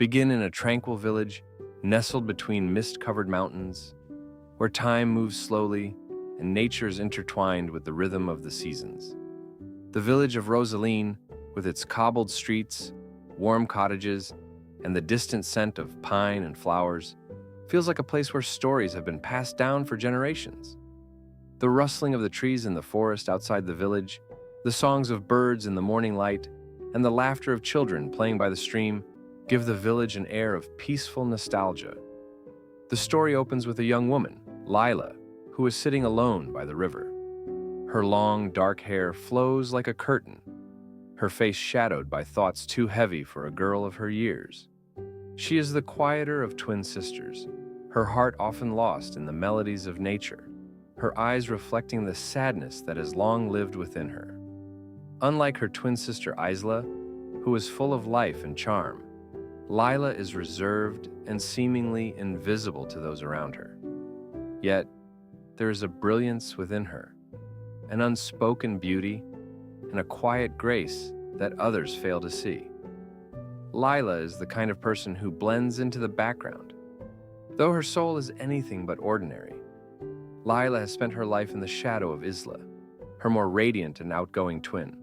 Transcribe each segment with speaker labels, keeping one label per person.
Speaker 1: begin in a tranquil village nestled between mist-covered mountains, where time moves slowly and nature is intertwined with the rhythm of the seasons. The village of Rosaline, with its cobbled streets, warm cottages, and the distant scent of pine and flowers, feels like a place where stories have been passed down for generations. The rustling of the trees in the forest outside the village, the songs of birds in the morning light, and the laughter of children playing by the stream give the village an air of peaceful nostalgia. The story opens with a young woman, Lila, who is sitting alone by the river. Her long, dark hair flows like a curtain, her face shadowed by thoughts too heavy for a girl of her years. She is the quieter of twin sisters, her heart often lost in the melodies of nature, her eyes reflecting the sadness that has long lived within her. Unlike her twin sister Isla, who is full of life and charm, Lila is reserved and seemingly invisible to those around her. Yet, there is a brilliance within her, an unspoken beauty, and a quiet grace that others fail to see. Lila is the kind of person who blends into the background. Though her soul is anything but ordinary, Lila has spent her life in the shadow of Isla, her more radiant and outgoing twin.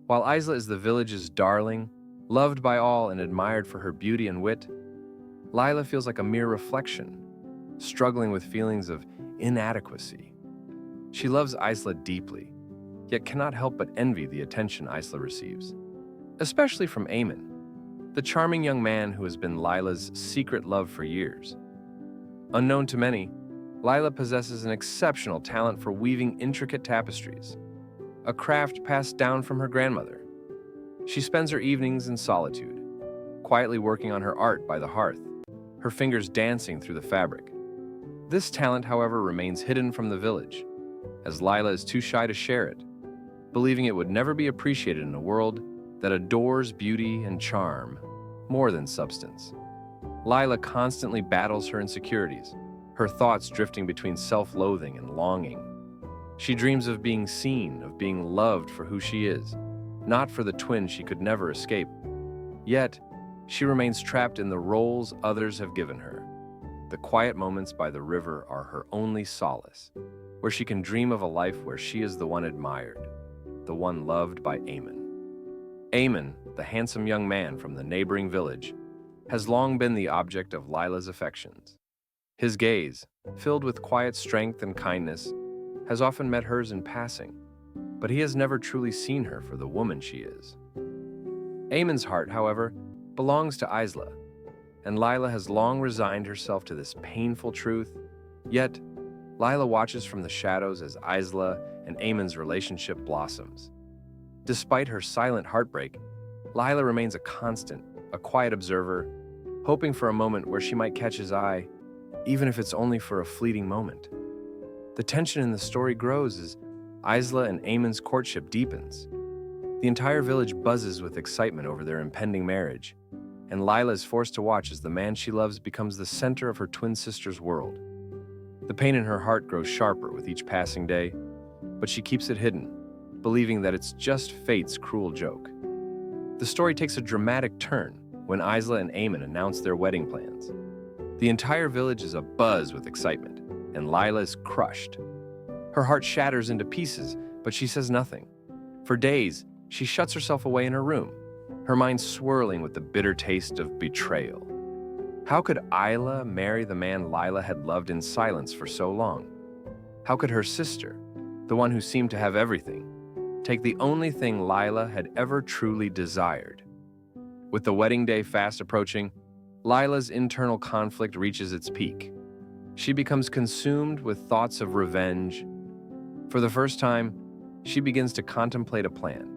Speaker 1: While Isla is the village's darling, loved by all and admired for her beauty and wit, Lila feels like a mere reflection, struggling with feelings of inadequacy. She loves Isla deeply, yet cannot help but envy the attention Isla receives, especially from Eamon, the charming young man who has been Lila's secret love for years. Unknown to many, Lila possesses an exceptional talent for weaving intricate tapestries, a craft passed down from her grandmother. She spends her evenings in solitude, quietly working on her art by the hearth, her fingers dancing through the fabric. This talent, however, remains hidden from the village, as Lila is too shy to share it, believing it would never be appreciated in a world that adores beauty and charm more than substance. Lila constantly battles her insecurities, her thoughts drifting between self-loathing and longing. She dreams of being seen, of being loved for who she is, not for the twin she could never escape. Yet, she remains trapped in the roles others have given her. The quiet moments by the river are her only solace, where she can dream of a life where she is the one admired, the one loved by Eamon. Eamon, the handsome young man from the neighboring village, has long been the object of Lila's affections. His gaze, filled with quiet strength and kindness, has often met hers in passing, but he has never truly seen her for the woman she is. Eamon's heart, however, belongs to Isla, and Lila has long resigned herself to this painful truth. Yet, Lila watches from the shadows as Isla and Eamon's relationship blossoms. Despite her silent heartbreak, Lila remains a constant, a quiet observer, hoping for a moment where she might catch his eye, even if it's only for a fleeting moment. The tension in the story grows as Isla and Eamon's courtship deepens. The entire village buzzes with excitement over their impending marriage, and Lila is forced to watch as the man she loves becomes the center of her twin sister's world. The pain in her heart grows sharper with each passing day, but she keeps it hidden, believing that it's just fate's cruel joke. The story takes a dramatic turn when Isla and Eamon announce their wedding plans. The entire village is abuzz with excitement, and Lila is crushed. Her heart shatters into pieces, but she says nothing. For days, she shuts herself away in her room, her mind swirling with the bitter taste of betrayal. How could Isla marry the man Lila had loved in silence for so long? How could her sister, the one who seemed to have everything, take the only thing Lila had ever truly desired? With the wedding day fast approaching, Lila's internal conflict reaches its peak. She becomes consumed with thoughts of revenge. For the first time, she begins to contemplate a plan,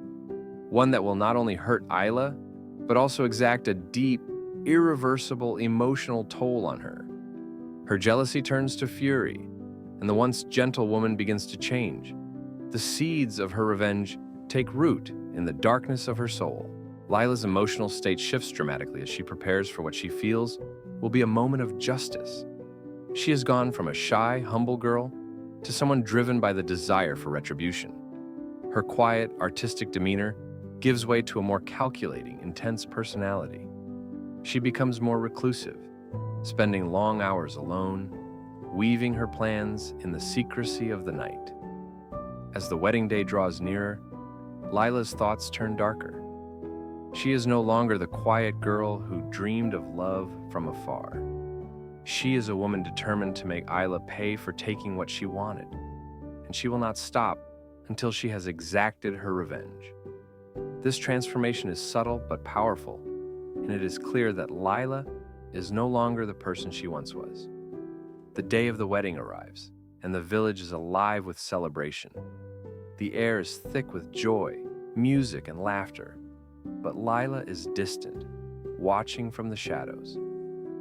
Speaker 1: one that will not only hurt Isla, but also exact a deep, irreversible emotional toll on her. Her jealousy turns to fury, and the once gentle woman begins to change. The seeds of her revenge take root in the darkness of her soul. Lila's emotional state shifts dramatically as she prepares for what she feels will be a moment of justice. She has gone from a shy, humble girl to someone driven by the desire for retribution. Her quiet, artistic demeanor gives way to a more calculating, intense personality. She becomes more reclusive, spending long hours alone, weaving her plans in the secrecy of the night. As the wedding day draws nearer, Lila's thoughts turn darker. She is no longer the quiet girl who dreamed of love from afar. She is a woman determined to make Isla pay for taking what she wanted, and she will not stop until she has exacted her revenge. This transformation is subtle but powerful, and it is clear that Lila is no longer the person she once was. The day of the wedding arrives, and the village is alive with celebration. The air is thick with joy, music, and laughter, but Lila is distant, watching from the shadows.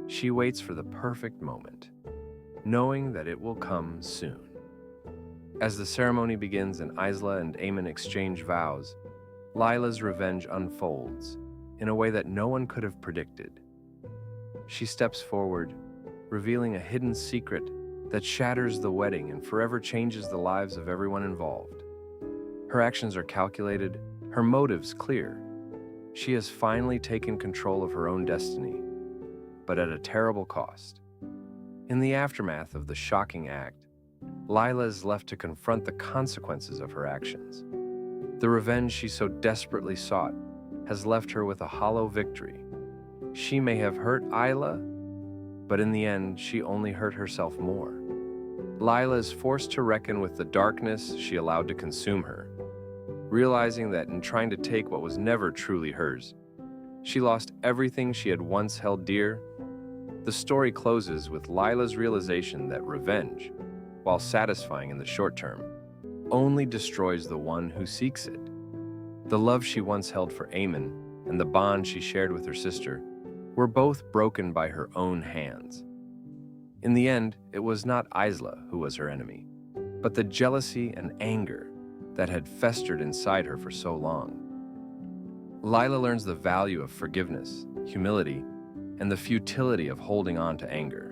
Speaker 1: She waits for the perfect moment, knowing that it will come soon. As the ceremony begins and Isla and Eamon exchange vows, Lila's revenge unfolds in a way that no one could have predicted. She steps forward, revealing a hidden secret that shatters the wedding and forever changes the lives of everyone involved. Her actions are calculated, her motives clear. She has finally taken control of her own destiny, but at a terrible cost. In the aftermath of the shocking act, Lila is left to confront the consequences of her actions. The revenge she so desperately sought has left her with a hollow victory. She may have hurt Isla, but in the end, she only hurt herself more. Lila is forced to reckon with the darkness she allowed to consume her, realizing that in trying to take what was never truly hers, she lost everything she had once held dear. The story closes with Lila's realization that revenge, while satisfying in the short term, only destroys the one who seeks it. The love she once held for Eamon and the bond she shared with her sister were both broken by her own hands. In the end, it was not Isla who was her enemy, but the jealousy and anger that had festered inside her for so long. Lila learns the value of forgiveness, humility, and the futility of holding on to anger.